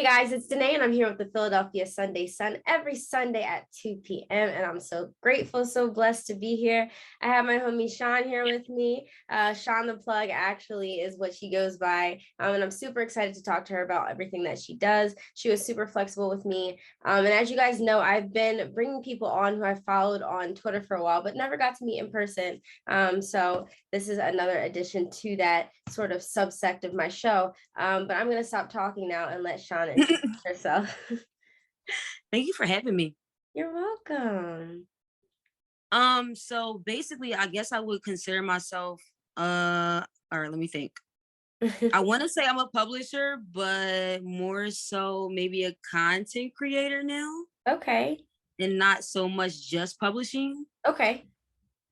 Hey guys, it's Danae and I'm here with the Philadelphia Sunday Sun every Sunday at 2 p.m. And I'm so grateful, so blessed to be here. I have my homie Sean here with me. Sean the Plug actually is what she goes by. And I'm super excited to talk to her about everything that she does. She was super flexible with me. And as you guys know, I've been bringing people on who I've followed on Twitter for a while, but never got to meet in person. So this is another addition to that sort of subsect of my show. But I'm going to stop talking now and let Sean introduce herself. Thank you for having me. You're welcome. So basically, I guess I would consider myself, all right, let me think. I want to say I'm a publisher, but more so maybe a content creator now. Okay. And not so much just publishing. Okay.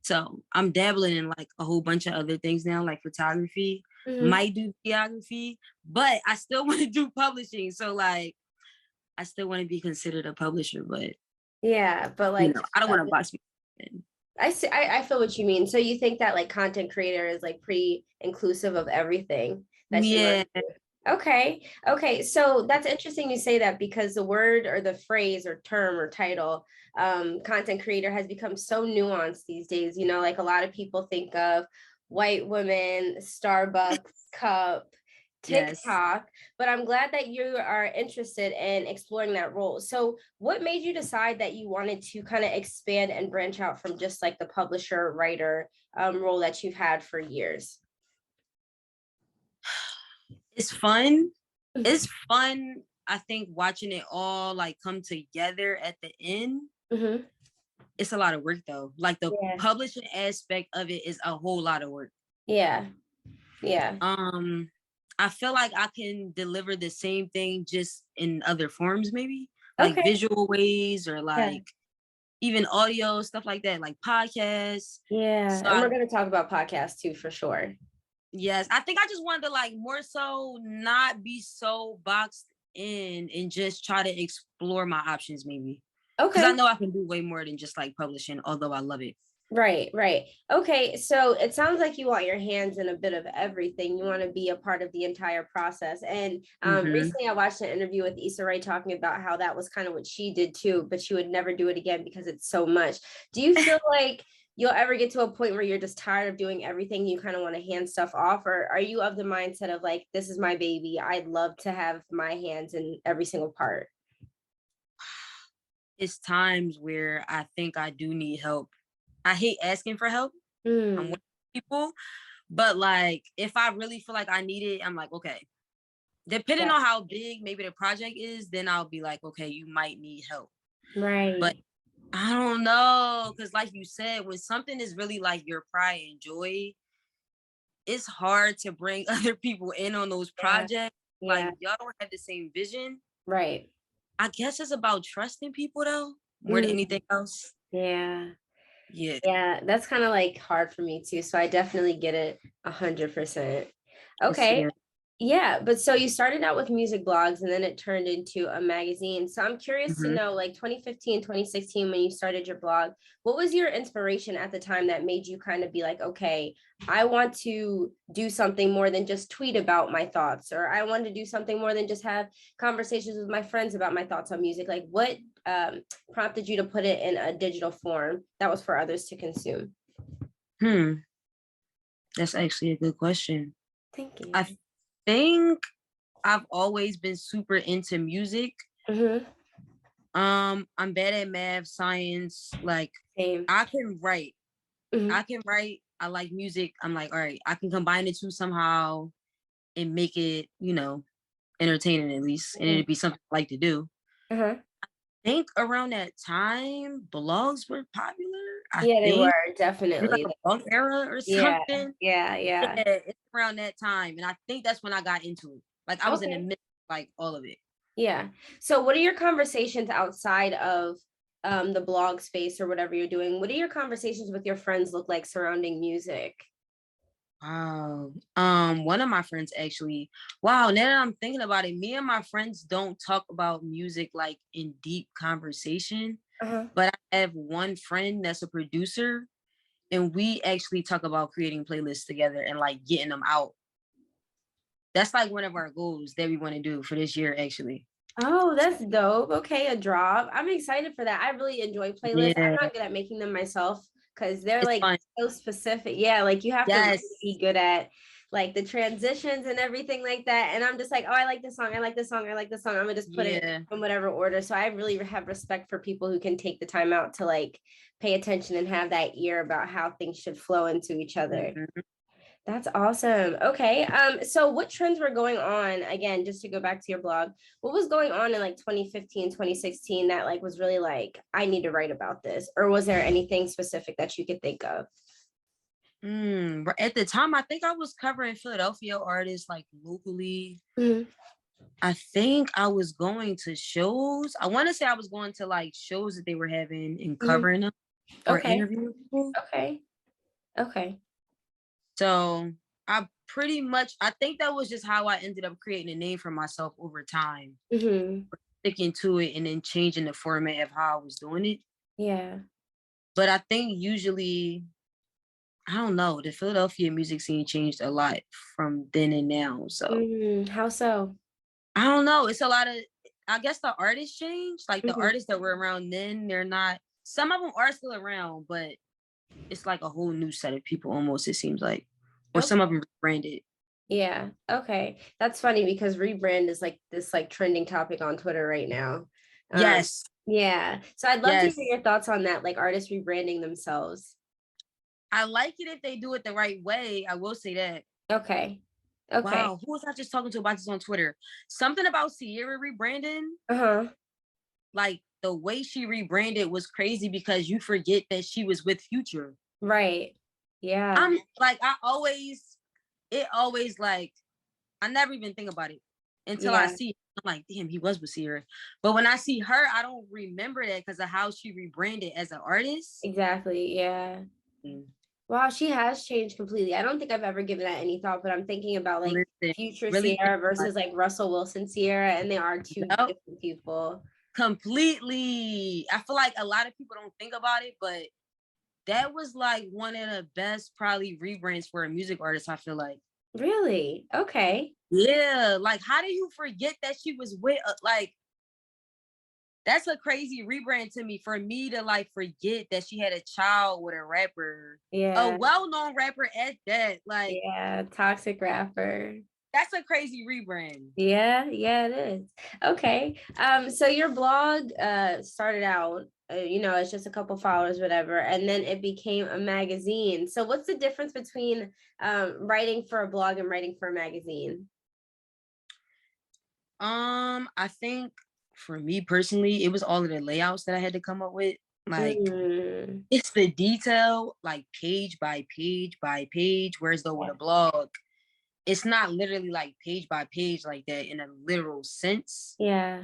So I'm dabbling in like a whole bunch of other things now, like photography, might do videography, but I still want to do publishing. So like, I still want to be considered a publisher, but yeah, but like, I don't want to box me in. I see. I feel what you mean. So you think that like content creator is like pretty inclusive of everything that you want to do. Okay. So that's interesting you say that because the word or the phrase or term or title, content creator has become so nuanced these days. You know, like a lot of people think of white women, Starbucks cup, TikTok, but I'm glad that you are interested in exploring that role. So what made you decide that you wanted to kind of expand and branch out from just like the publisher writer role that you've had for years? It's fun. It's fun. I think watching it all like come together at the end. It's a lot of work though. Like the publishing aspect of it is a whole lot of work. Yeah. I feel like I can deliver the same thing just in other forms, maybe like visual ways or like even audio, stuff like that, like podcasts. Yeah. So and we're going to talk about podcasts too, for sure. Yes. I think I just wanted to like more so not be so boxed in and just try to explore my options maybe. Because I know I can do way more than just like publishing, although I love it. Right. Okay, so it sounds like you want your hands in a bit of everything. You want to be a part of the entire process. And recently I watched an interview with Issa Rae talking about how that was kind of what she did too, but she would never do it again because it's so much. Do you feel like you'll ever get to a point where you're just tired of doing everything, you kind of want to hand stuff off? Or are you of the mindset of like, this is my baby, I'd love to have my hands in every single part? It's times where I think I do need help. I hate asking for help. I'm with people, but like if I really feel like I need it, I'm like, okay. Depending on how big maybe the project is, then I'll be like, okay, you might need help. Right. But I don't know, because like you said, when something is really like your pride and joy, it's hard to bring other people in on those projects. Like y'all don't have the same vision. Right. I guess it's about trusting people though, more than anything else. Yeah, that's kind of like hard for me too. So I definitely get it 100%. Okay. Yeah, but so you started out with music blogs and then it turned into a magazine. So I'm curious to know, like 2015, 2016, when you started your blog, what was your inspiration at the time that made you kind of be like, okay, I want to do something more than just tweet about my thoughts, or I want to do something more than just have conversations with my friends about my thoughts on music? Like what prompted you to put it in a digital form that was for others to consume? That's actually a good question. Thank you. I think I've always been super into music. I'm bad at math, science. Like I can write. I like music. I'm like, all right, I can combine the two somehow and make it, entertaining at least, and it'd be something I like to do. I think around that time, blogs were popular. They were definitely like a blog era or something. Yeah. It's around that time, and I think that's when I got into it. Like I was in the midst, like all of it. Yeah. So, what are your conversations outside of the blog space or whatever you're doing? What do your conversations with your friends look like surrounding music? Wow. One of my friends actually, now that I'm thinking about it, me and my friends don't talk about music like in deep conversation. But I have one friend that's a producer, and we actually talk about creating playlists together and like getting them out. That's like one of our goals that we want to do for this year, actually. Oh, that's dope. Okay, a drop. I'm excited for that. I really enjoy playlists. I'm Yeah, not good at making them myself because they're it's like fun. so specific. Yeah, like you have to really Yes. be good at like the transitions and everything like that. And I'm just like, oh, I like this song. I like this song. I like this song. I'm gonna just put it Yeah. in whatever order. So I really have respect for people who can take the time out to like pay attention and have that ear about how things should flow into each other. Mhm. That's awesome. Okay. So what trends were going on again, just to go back to your blog, what was going on in like 2015, 2016 that like was really like, I need to write about this? Or was there anything specific that you could think of? At the time, I think I was covering Philadelphia artists like locally. Mhm. I think I was going to shows. I want to say I was going to like shows that they were having and Mhm. covering them or Okay. interviewing people. Okay. Okay. So I think that was just how I ended up creating a name for myself over time, Hmm. sticking to it and then changing the format of how I was doing it. Yeah. But I think usually, I don't know, the Philadelphia music scene changed a lot from then and now. So How so? I don't know. It's a lot of, I guess the artists changed. Like the Hmm. artists that were around then, they're not, some of them are still around, but it's like a whole new set of people almost, it seems like. Or some of them rebranded. Yeah. Okay. That's funny because rebrand is like this like trending topic on Twitter right now. Um, Yes. yeah. So I'd love to hear Yes. your thoughts on that, like artists rebranding themselves. I like it if they do it the right way. I will say that. Okay. Okay. Wow. Who was I just talking to about this on Twitter? Something about Sierra rebranding. Uh-huh. Like the way she rebranded was crazy because you forget that she was with Future. Right. Yeah. I'm like, it always like, I never even think about it until I Yeah. see it. I'm like, damn, he was with Sierra. But when I see her, I don't remember that because of how she rebranded as an artist. Exactly. Yeah. Mm. Wow, she has changed completely. I don't think I've ever given that any thought, but I'm thinking about like Listen, future really think Sierra about versus like Russell Wilson Sierra, and they are it. two Yep, different people. completely. I feel like a lot of people don't think about it, but that was like one of the best probably rebrands for a music artist, I feel like. Really? Okay. Yeah, like how do you forget that she was with like that's a crazy rebrand to me for me to like forget that she had a child with a rapper, a Yeah. well-known rapper at that. Like Yeah. Toxic rapper. that's a crazy rebrand. Yeah, yeah, it is. Okay. So your blog started out, it's just a couple followers, whatever, and then it became a magazine. So what's the difference between writing for a blog and writing for a magazine? I think for me personally, it was all of the layouts that I had to come up with. Like Mm, it's the detail, like page by page by page. Whereas though with yeah. a blog, it's not literally like page by page like that in a literal sense. Yeah.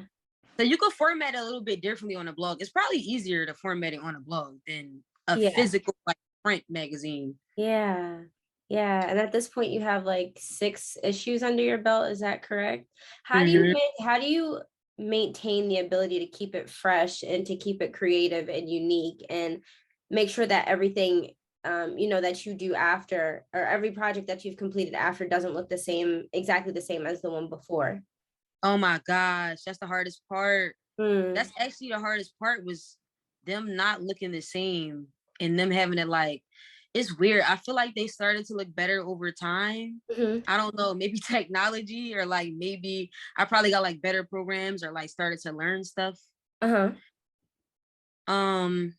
So you could format it a little bit differently on a blog. It's probably easier to format it on a blog than a Yeah. physical like print magazine. Yeah. Yeah. And at this point you have like 6 issues under your belt, is that correct? Mhm. How do you maintain the ability to keep it fresh and to keep it creative and unique and make sure that everything that you do after or every project that you've completed after doesn't look exactly the same as the one before? Oh my gosh, that's the hardest part. Mm, That's actually the hardest part was them not looking the same and them having it like it's weird. I feel like they started to look better over time. mhm. I don't know, maybe technology or like maybe I probably got like better programs or like started to learn stuff. Uh-huh. Um,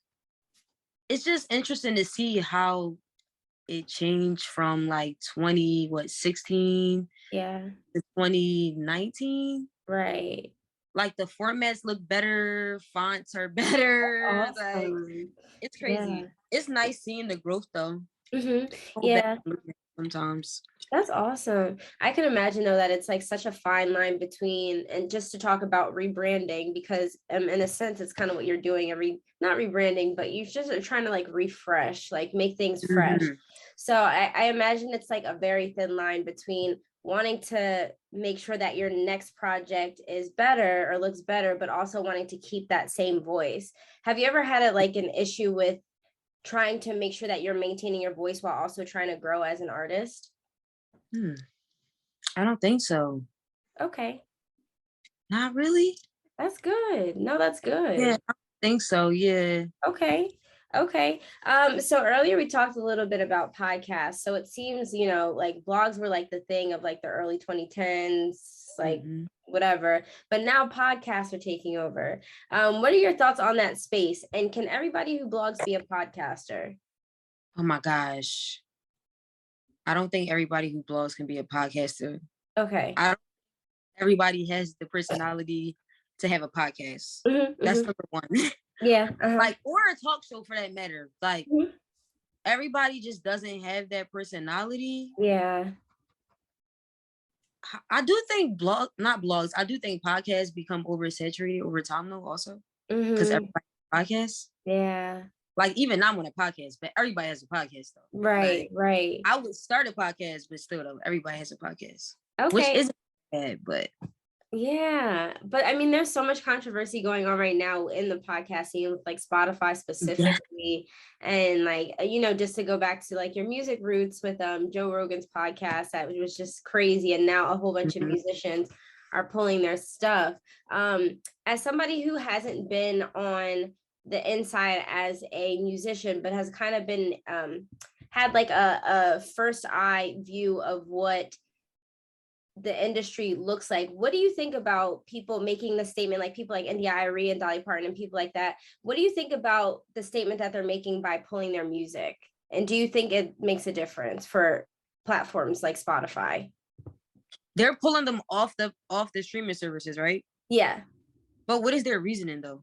it's just interesting to see how it changed from like 16 Yeah. to 2019. Right. Like the formats look better, fonts are better. Like Awesome. it's Yeah. crazy. It's nice seeing the growth though. Go back Yeah. and look at it sometimes. That's awesome. I can imagine though that it's like such a fine line between, and just to talk about rebranding, because in a sense it's kind of what you're doing not rebranding, but you just are trying to like refresh, like make things fresh. Mhm. So I imagine it's like a very thin line between wanting to make sure that your next project is better or looks better, but also wanting to keep that same voice. Have you ever had an issue with trying to make sure that you're maintaining your voice while also trying to grow as an artist? Hmm. I don't think so. Okay. Not really. That's good. No, that's good. Yeah, I think so. Yeah. Okay. Okay. So earlier we talked a little bit about podcasts. So it seems, like blogs were like the thing of like the early 2010s, like whatever. But now podcasts are taking over. What are your thoughts on that space? And can everybody who blogs be a podcaster? Oh my gosh. I don't think everybody who blogs can be a podcaster. Okay. Everybody has the personality to have a podcast. That's number one. Yeah. Like, or a talk show for that matter. Like, everybody just doesn't have that personality. Yeah. I do think not blogs. I do think podcasts become oversaturated over time though, also. Because everybody has podcasts. Yeah. Like, even I'm on a podcast, but everybody has a podcast though. Right, like, right. I would start a podcast, but still though, everybody has a podcast. Okay. Which isn't bad, but yeah. But I mean, there's so much controversy going on right now in the podcast scene with like Spotify specifically. Yeah. And like, just to go back to like your music roots with Joe Rogan's podcast, that was just crazy. And now a whole bunch of musicians are pulling their stuff. As somebody who hasn't been on the inside as a musician, but has kind of been had like a first eye view of what the industry looks like. What do you think about people making the statement, like people like India.Arie and Dolly Parton and people like that? What do you think about the statement that they're making by pulling their music? And do you think it makes a difference for platforms like Spotify? They're pulling them off the streaming services, right? Yeah. But what is their reasoning though?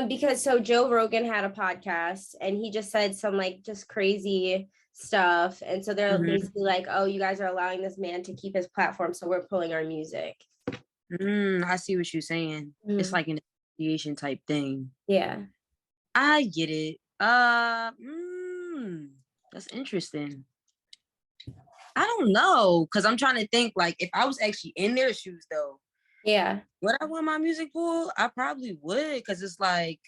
Because so Joe Rogan had a podcast and he just said some like just crazy stuff. And so they're basically like, oh, you guys are allowing this man to keep his platform, so we're pulling our music. I see what you're saying. It's like an affiliation type thing. Yeah. I get it. That's interesting. I don't know, because I'm trying to think, like, if I was actually in their shoes though, yeah, would I want my music pulled? I probably would, because it's like,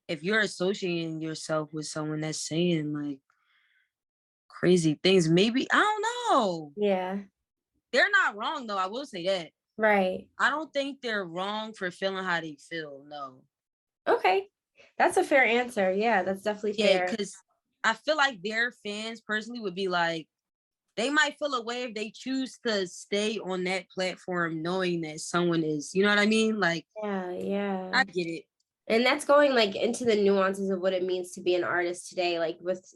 if you're associating yourself with someone that's saying like crazy things, maybe, I don't know. Yeah. They're not wrong though, I will say that. Right. I don't think they're wrong for feeling how they feel, no. Okay. That's a fair answer. Yeah, that's definitely fair. Yeah, because I feel like their fans personally would be like, they might feel a way if they choose to stay on that platform knowing that someone is, you know what I mean? Like, yeah. I get it. And that's going like into the nuances of what it means to be an artist today. Like with,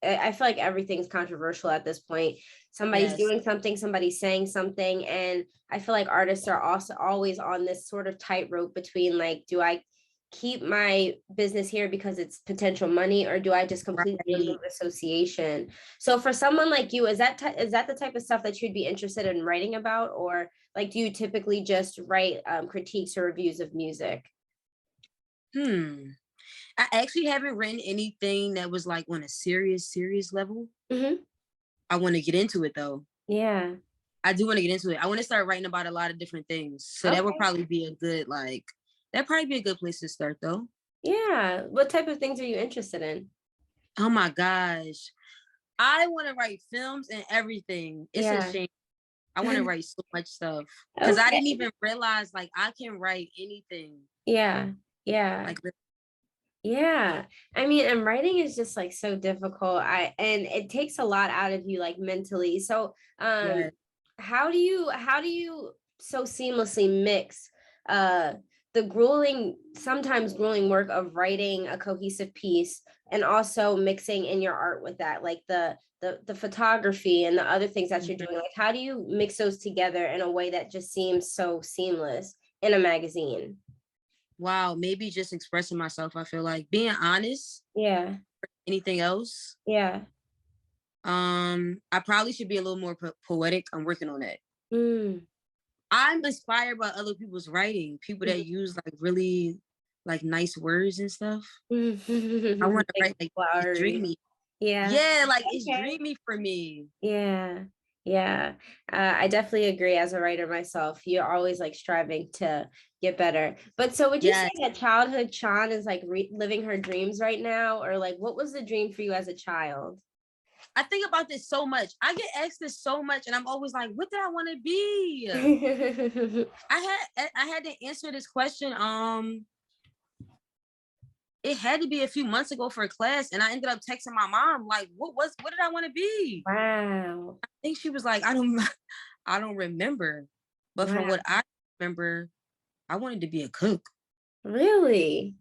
I feel like everything's controversial at this point. Somebody's doing something, somebody's saying something. And I feel like artists are also always on this sort of tightrope between like, do I keep my business here because it's potential money, or do I just completely remove association? So for someone like you, is that the type of stuff that you'd be interested in writing about? Or like, do you typically just write critiques or reviews of music? I actually haven't written anything that was like on a serious level. I want to get into it though. Yeah. I do want to get into it. I want to start writing about a lot of different things. So that would probably be a good, like, that'd probably be a good place to start though. Yeah. What type of things are you interested in? Oh my gosh. I want to write films and everything. It's a shame. I want to write so much stuff. Because I didn't even realize like I can write anything. Yeah. Yeah. Like, yeah. I mean, and writing is just like so difficult. And it takes a lot out of you like mentally. So how do you so seamlessly mix the sometimes grueling work of writing a cohesive piece and also mixing in your art with that, like the photography and the other things that you're doing? Like, how do you mix those together in a way that just seems so seamless in a magazine? Wow, maybe just expressing myself. I feel like being honest. Yeah. Anything else? Yeah. I probably should be a little more poetic. I'm working on that. I'm inspired by other people's writing, people that use like really like nice words and stuff. I want to write like it's dreamy. Yeah, like it's dreamy for me. Yeah. I definitely agree. As a writer myself, you're always like striving to get better. But so would you say that childhood Chan is like living her dreams right now? Or like, what was the dream for you as a child? I think about this so much. I get asked this so much, and I'm always like, what did I want to be? I had to answer this question. It had to be a few months ago for a class, and I ended up texting my mom, like, what did I want to be? Wow. I think she was like, I don't remember. But from what I remember, I wanted to be a cook. Really?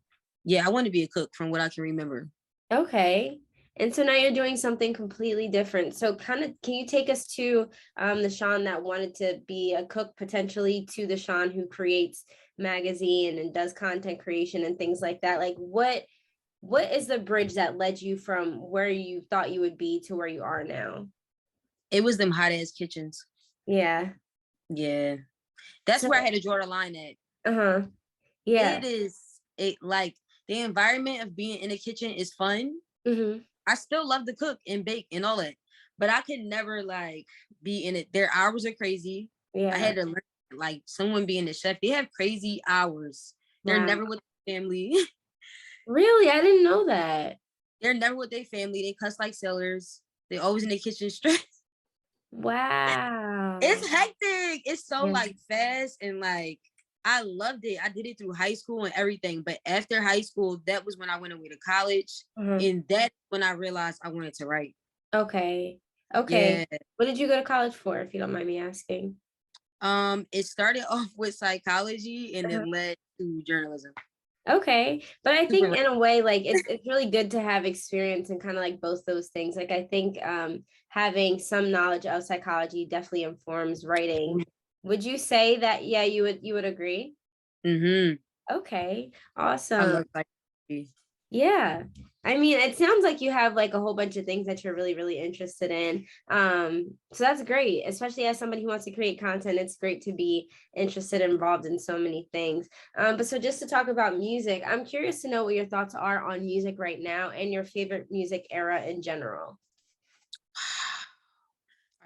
Yeah, I wanted to be a cook from what I can remember. Okay. And so now you're doing something completely different. So kind of, can you take us to the Sean that wanted to be a cook potentially to the Sean who creates magazine and does content creation and things like that? Like what is the bridge that led you from where you thought you would be to where you are now? It was them hot ass kitchens. Yeah. Yeah. That's where I had to draw the line at. Uh-huh. Yeah. It like the environment of being in the kitchen is fun. Mm-hmm. I still love to cook and bake and all that, but I could never like be in it. Their hours are crazy. Yeah. I had to learn, like someone being the chef, they have crazy hours. They're never with their family. Really? I didn't know that. They're never with their family. They cuss like sailors. They're always in the kitchen stressed. Wow. It's hectic. It's so like fast and like I loved it. I did it through high school and everything. But after high school, that was when I went away to college. And that's when I realized I wanted to write. Okay. Yeah. What did you go to college for, if you don't mind me asking? It started off with psychology and it led to journalism. Okay. But I think in a way, like it's really good to have experience in kind of like both those things. Like I think having some knowledge of psychology definitely informs writing. Would you say that, yeah, you would agree? Mm-hmm. Okay, awesome. I love psychology. Yeah. I mean, it sounds like you have like a whole bunch of things that you're really, really interested in. So that's great, especially as somebody who wants to create content. It's great to be interested and involved in so many things. But so just to talk about music, I'm curious to know what your thoughts are on music right now and your favorite music era in general.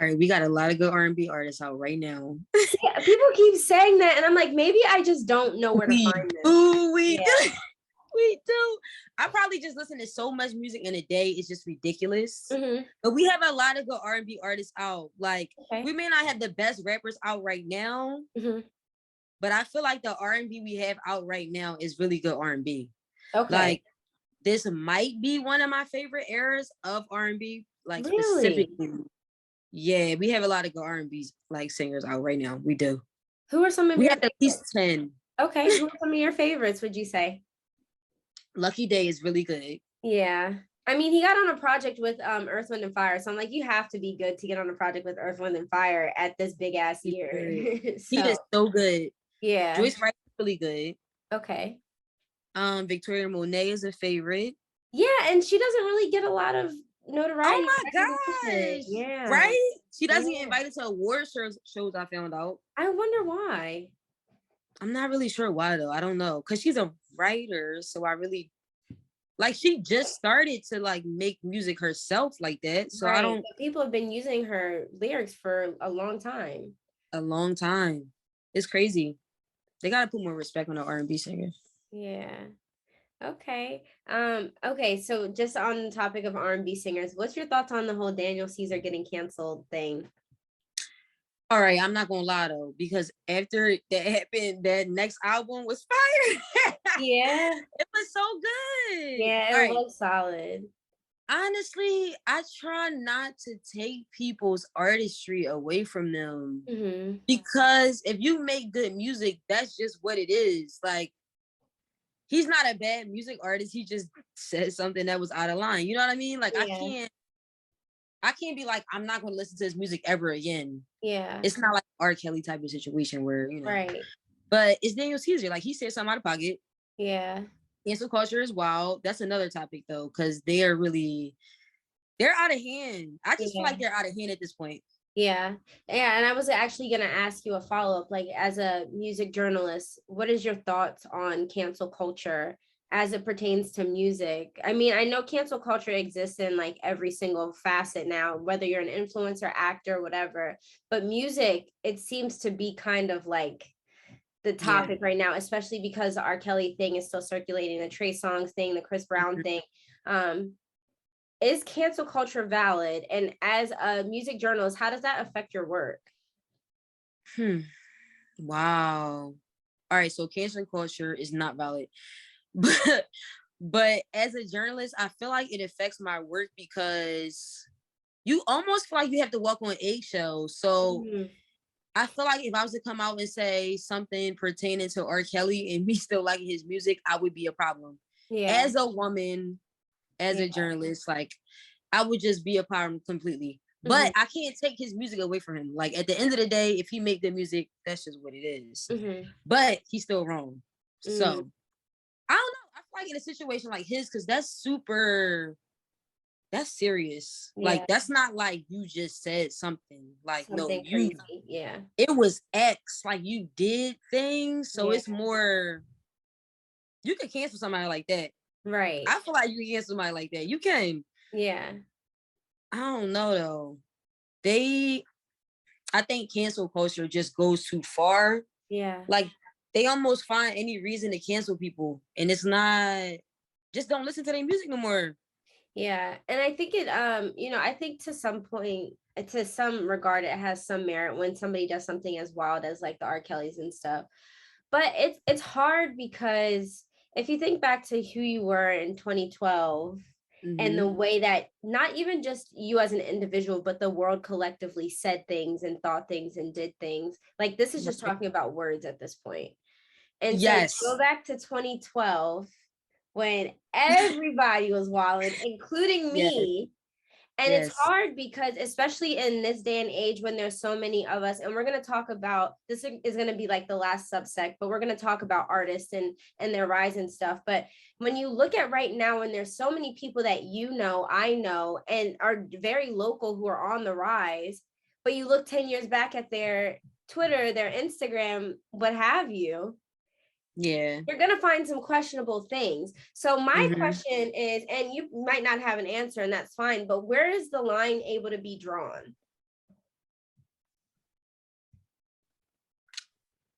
All right, we got a lot of good R&B artists out right now. Yeah, people keep saying that, and I'm like, maybe I just don't know where to find them. We do. We do. I probably just listen to so much music in a day. It's just ridiculous. Mm-hmm. But we have a lot of good R&B artists out. Like we may not have the best rappers out right now, but I feel like the R&B we have out right now is really good R&B. Okay. Like this might be one of my favorite eras of R&B. Like specifically. Yeah, we have a lot of good R&B like singers out right now. We do. Who are some of your favorites? At least 10. Okay. Who are some of your favorites, would you say? Lucky Day is really good. Yeah. I mean, he got on a project with Earth, Wind, and Fire. So I'm like, you have to be good to get on a project with Earth, Wind, and Fire at this big ass year. He is so good. Yeah. Joyce Wright is really good. Okay. Victoria Monet is a favorite. Yeah, and she doesn't really get a lot of notoriety. Oh my gosh. Yeah. Right? She doesn't get invited to award shows, I found out. I wonder why. I'm not really sure why though. I don't know. Cause she's a writer. So I really like she just started to like make music herself like that. So I don't. People have been using her lyrics for a long time. A long time. It's crazy. They gotta put more respect on the R&B singers. Yeah. Okay. Okay. So just on the topic of R&B singers, what's your thoughts on the whole Daniel Caesar getting canceled thing? All right, I'm not gonna lie though, because after that happened, that next album was fire. Yeah. It was so good. Yeah, it was solid. Honestly, I try not to take people's artistry away from them. Mm-hmm. Because if you make good music, that's just what it is. Like, he's not a bad music artist. He just said something that was out of line. You know what I mean? Like, yeah. I can't be like, I'm not going to listen to his music ever again. Yeah. It's not like R. Kelly type of situation where, you know. Right. But it's Daniel Caesar. Like, he said something out of pocket. Yeah. Cancel culture is wild. That's another topic, though, because they're out of hand. I just feel like they're out of hand at this point. Yeah. Yeah. And I was actually going to ask you a follow-up, like, as a music journalist, what is your thoughts on cancel culture as it pertains to music? I mean, I know cancel culture exists in like every single facet now, whether you're an influencer, actor, whatever, but music, it seems to be kind of like the topic right now, especially because the R. Kelly thing is still circulating, the Trey Songz thing, the Chris Brown thing. is cancel culture valid? And as a music journalist, how does that affect your work? Wow. All right, so cancel culture is not valid. But as a journalist, I feel like it affects my work because you almost feel like you have to walk on eggshells. So I feel like if I was to come out and say something pertaining to R. Kelly and me still liking his music, I would be a problem. Yeah. As a woman, as a journalist, like I would just be a problem completely. But I can't take his music away from him. Like at the end of the day, if he make the music, that's just what it is. But he's still wrong. So I don't know. I feel like in a situation like his, because that's serious. Yeah. Like that's not like you just said something. Like something no, you crazy. Yeah. It was X. Like you did things. So it's more you can cancel somebody like that. Right. I feel like you can cancel somebody like that. You can. Yeah. I don't know though. I think cancel culture just goes too far. Yeah. Like they almost find any reason to cancel people. And it's not, just don't listen to their music no more. Yeah. And I think it, I think to some point, to some regard, it has some merit when somebody does something as wild as like the R. Kellys and stuff. But it's hard because if you think back to who you were in 2012 and the way that not even just you as an individual, but the world collectively said things and thought things and did things, like this is just talking about words at this point. And so go back to 2012 when everybody was wilding, including me. And it's hard because, especially in this day and age when there's so many of us, and we're going to talk about, this is going to be like the last subsect, but we're going to talk about artists and their rise and stuff. But when you look at right now, and there's so many people that I know, and are very local who are on the rise, but you look 10 years back at their Twitter, their Instagram, what have you, you're going to find some questionable things. So my question is, and you might not have an answer and that's fine, but where is the line able to be drawn?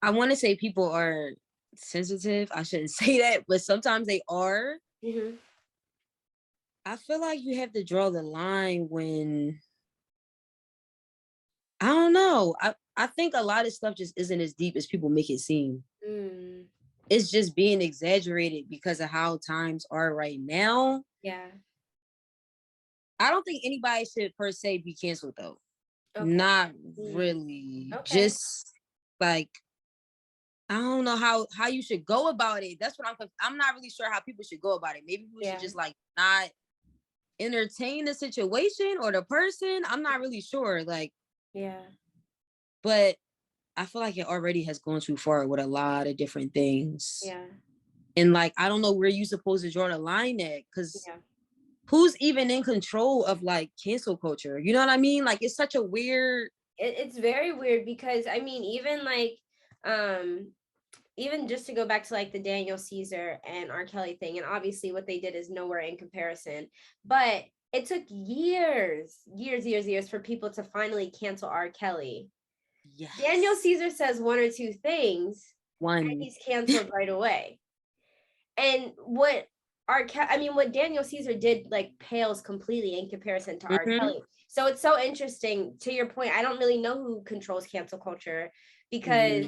I want to say people are sensitive. I shouldn't say that, but sometimes they are. I feel like you have to draw the line when, I don't know. I think a lot of stuff just isn't as deep as people make it seem. It's just being exaggerated because of how times are right now. Yeah. I don't think anybody should per se be canceled though. Okay. Not really. Okay. Just like, I don't know how you should go about it. That's what I'm not really sure how people should go about it. Maybe people should just like not entertain the situation or the person. I'm not really sure. Like, but I feel like it already has gone too far with a lot of different things. Yeah. And like, I don't know where you're supposed to draw the line at, because who's even in control of like cancel culture? You know what I mean? Like, it's such a weird. It's very weird because I mean, even like, even just to go back to like the Daniel Caesar and R. Kelly thing, and obviously what they did is nowhere in comparison, but it took years for people to finally cancel R. Kelly. Yes. Daniel Caesar says one or two things, and he's canceled right away. And what Daniel Caesar did like pales completely in comparison to R. Kelly. So it's so interesting. To your point, I don't really know who controls cancel culture because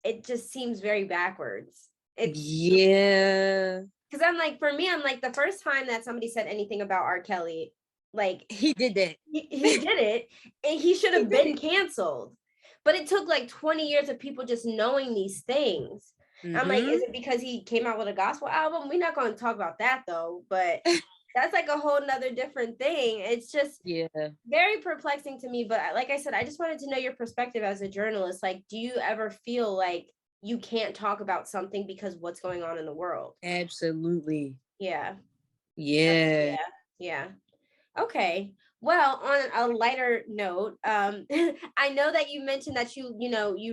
it just seems very backwards. Because I'm like, for me, I'm like, the first time that somebody said anything about R. Kelly, like he did that. He did it, and he should have been canceled. But it took like 20 years of people just knowing these things. I'm like, is it because he came out with a gospel album? We're not going to talk about that though, but that's like a whole nother different thing. It's just very perplexing to me. But like I said, I just wanted to know your perspective as a journalist. Like, do you ever feel like you can't talk about something because what's going on in the world? Absolutely. Yeah. Yeah. Yeah. Okay. Well, on a lighter note, I know that you mentioned that you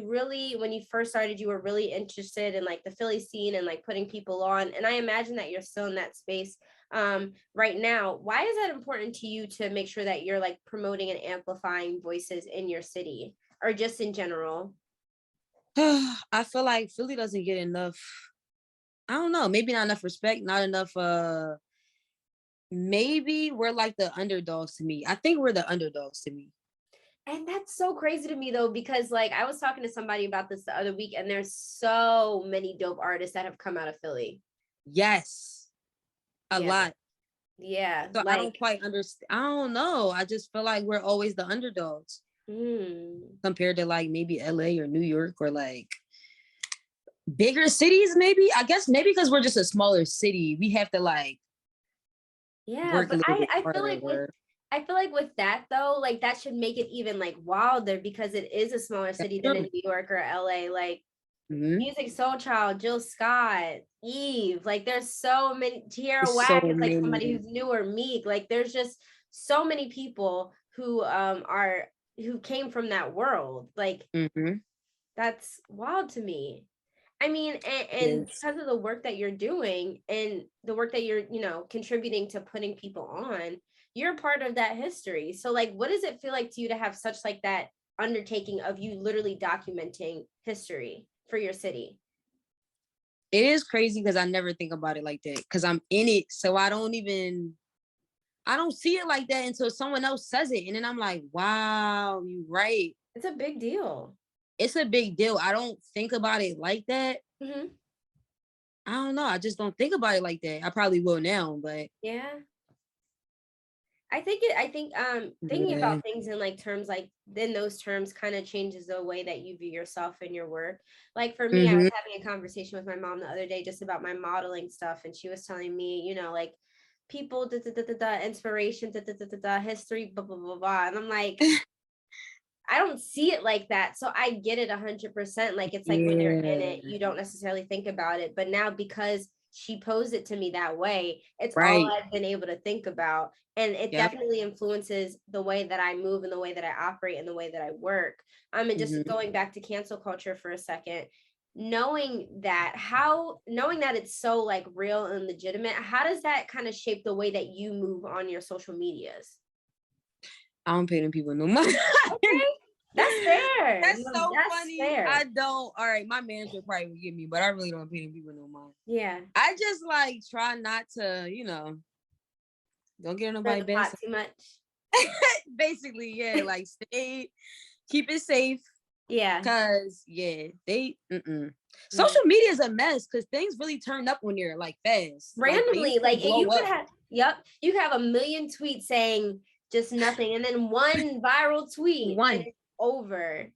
really, when you first started, you were really interested in like the Philly scene and like putting people on. And I imagine that you're still in that space right now. Why is that important to you to make sure that you're like promoting and amplifying voices in your city or just in general? I feel like Philly doesn't get enough, I don't know, maybe not enough respect, not enough maybe we're like the underdogs to me. I think we're the underdogs to me. And that's so crazy to me though, because like I was talking to somebody about this the other week, and there's so many dope artists that have come out of Philly. Yes. A lot. Yeah. So I don't quite understand. I don't know. I just feel like we're always the underdogs compared to like maybe LA or New York or like bigger cities, maybe. I guess maybe because we're just a smaller city, we have to like yeah, work but a little bit I feel harder. like I feel like with that though, like that should make it even like wilder because it is a smaller city than in New York or LA. Like Music Soul Child, Jill Scott, Eve, like there's so many. Tierra Whack is like somebody who's new or Meek. Like there's just so many people who who came from that world. Like that's wild to me. I mean, and because of the work that you're doing and the work that you're, contributing to putting people on, you're part of that history. So like, what does it feel like to you to have such like that undertaking of you literally documenting history for your city? It is crazy because I never think about it like that because I'm in it. So I don't see it like that until someone else says it. And then I'm like, wow, you're right. It's a big deal. It's a big deal. I don't think about it like that. I don't know. I just don't think about it like that. I probably will now, but yeah. I think thinking about things in like terms like then those terms kind of changes the way that you view yourself and your work. Like for me, I was having a conversation with my mom the other day just about my modeling stuff, and she was telling me, like people, inspiration, history, blah blah blah blah, and I'm like, I don't see it like that. So I get it 100%. Like it's like when you're in it, you don't necessarily think about it. But now because she posed it to me that way, it's all I've been able to think about. And it definitely influences the way that I move and the way that I operate and the way that I work. And just going back to cancel culture for a second, knowing that it's so like real and legitimate, how does that kind of shape the way that you move on your social medias? I don't pay them people no money. Okay. That's fair. That's so funny. Fair. I don't. All right, my manager probably would give me, but I really don't pay them people no money. Yeah. I just like try not to, don't get nobody bad too much. Basically, yeah. Like keep it safe. Yeah. Cause social media is a mess because things really turn up when you're like fast. Randomly, like you could have you could have a million tweets saying just nothing, and then one viral tweet and it's over.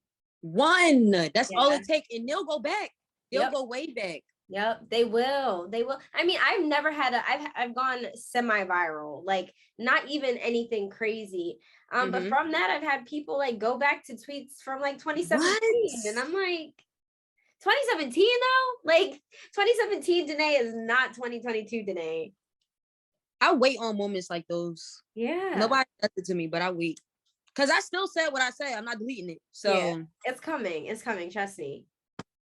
One. That's all it takes, and they'll go back. They'll go way back. Yep, they will. I mean, I've never had I've gone semi-viral, like not even anything crazy. But from that, I've had people like go back to tweets from like 2017, and I'm like, 2017 though? Like 2017 Danae is not 2022 Danae. I wait on moments like those. Yeah. Nobody does it to me, but I wait. Because I still said what I say. I'm not deleting it. So yeah, it's coming. It's coming. Trust me.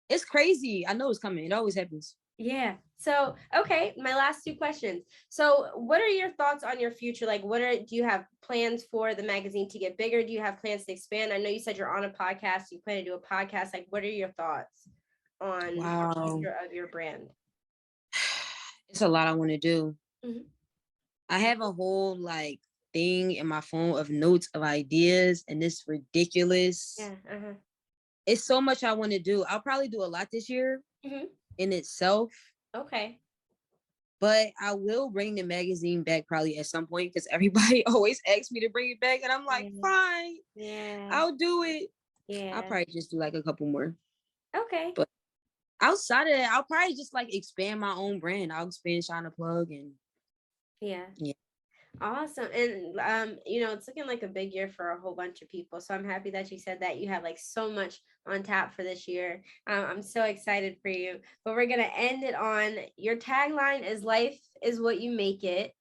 It's crazy. I know it's coming. It always happens. Yeah. So, okay, my last two questions. So, what are your thoughts on your future? Like, do you have plans for the magazine to get bigger? Do you have plans to expand? I know you said you're on a podcast. You plan to do a podcast. Like, what are your thoughts on the future of your brand? It's a lot I want to do. I have a whole like thing in my phone of notes of ideas, and it's ridiculous. Yeah. It's so much I want to do. I'll probably do a lot this year in itself. Okay. But I will bring the magazine back probably at some point because everybody always asks me to bring it back. And I'm like, fine. Yeah. I'll do it. Yeah. I'll probably just do like a couple more. Okay. But outside of that, I'll probably just like expand my own brand. I'll expand Shine a Plug and yeah. Awesome. And it's looking like a big year for a whole bunch of people. So I'm happy that you said that you have like so much on tap for this year. I'm so excited for you. But we're gonna end it on your tagline is life is what you make it.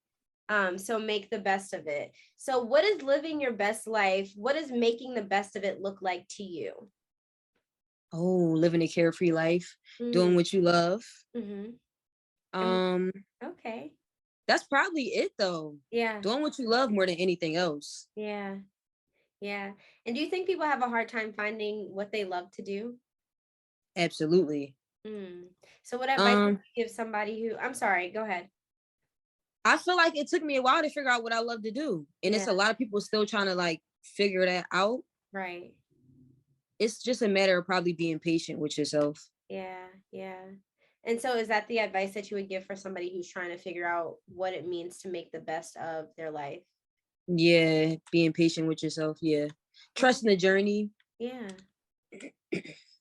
So make the best of it. So what is living your best life? What does making the best of it look like to you? Oh, living a carefree life, doing what you love. Okay. That's probably it though. Yeah. Doing what you love more than anything else. Yeah. Yeah. And do you think people have a hard time finding what they love to do? Absolutely. So what advice would you give somebody I'm sorry, go ahead. I feel like it took me a while to figure out what I love to do. And it's a lot of people still trying to like figure that out. Right. It's just a matter of probably being patient with yourself. Yeah, yeah. And so is that the advice that you would give for somebody who's trying to figure out what it means to make the best of their life? Yeah, being patient with yourself. Yeah. Trusting the journey. Yeah.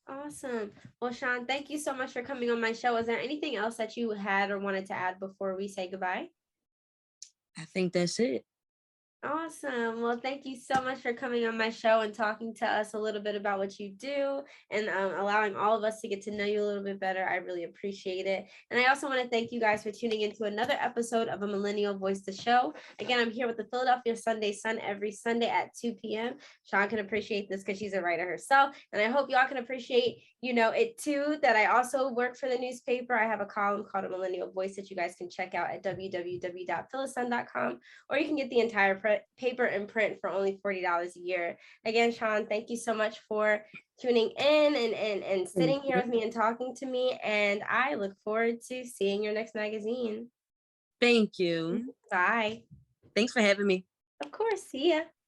Awesome. Well, Sean, thank you so much for coming on my show. Is there anything else that you had or wanted to add before we say goodbye? I think that's it. Awesome. Well, thank you so much for coming on my show and talking to us a little bit about what you do and allowing all of us to get to know you a little bit better. I really appreciate it. And I also want to thank you guys for tuning into another episode of A Millennial Voice, the show. Again, I'm here with the Philadelphia Sunday Sun every Sunday at 2 p.m. Sean can appreciate this because she's a writer herself. And I hope y'all can appreciate, it too, that I also work for the newspaper. I have a column called A Millennial Voice that you guys can check out at www.philasun.com, or you can get the entire paper and print for only $40 a year. Again, Sean, thank you so much for tuning in and sitting here with me and talking to me. And I look forward to seeing your next magazine. Thank you. Bye. Thanks for having me. Of course. See ya.